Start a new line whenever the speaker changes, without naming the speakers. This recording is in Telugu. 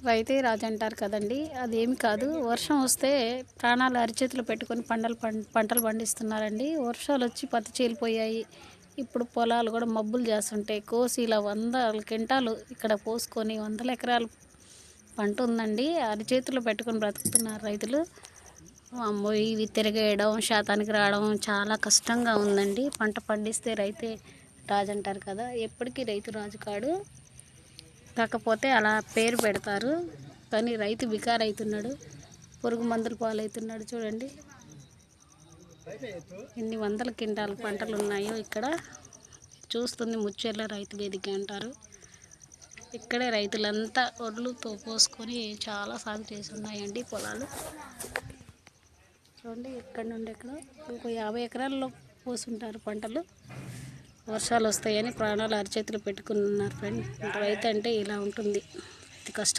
రైతే రాజు అంటారు కదండి. అదేమి కాదు, వర్షం వస్తే ప్రాణాలు అరిచేతులు పెట్టుకొని పంటలు పండిస్తున్నారండి. వర్షాలు వచ్చి పత్తి చీలిపోయాయి. ఇప్పుడు పొలాలు కూడా మబ్బులు చేస్తుంటాయి. కోసి ఇలా 100 క్వింటాలు ఇక్కడ పోసుకొని 100 ఎకరాలు పంట ఉందండి. అరిచేతులు పెట్టుకొని బ్రతుకుతున్నారు రైతులు. అమ్మో, ఇవి తిరగేయడం, శాతానికి రావడం చాలా కష్టంగా ఉందండి. పంట పండిస్తే రైతే రాజు అంటారు కదా. ఎప్పటికీ రైతు రాజు కాడు, కాకపోతే అలా పేరు పెడతారు. కానీ రైతు బికారు అవుతున్నాడు, పురుగు మందులు పాలవుతున్నాడు. చూడండి ఎన్ని 100 క్వింటాల పంటలు ఉన్నాయో ఇక్కడ. చూస్తుంది ముచ్చెర్ల రైతు వేదిక అంటారు. ఇక్కడే రైతులంతా ఒడ్లుతో పోసుకొని చాలా సాగు చేసి ఉన్నాయండి పొలాలు. చూడండి ఇక్కడ నుండి ఎక్కడ ఇంకో 50 ఎకరాల్లో పోసుంటారు పంటలు. వర్షాలు వస్తాయని ప్రాణాలు అరిచేతులు పెట్టుకున్నారు ఫ్రెండ్. రైతు అంటే ఇలా ఉంటుంది, కష్టం.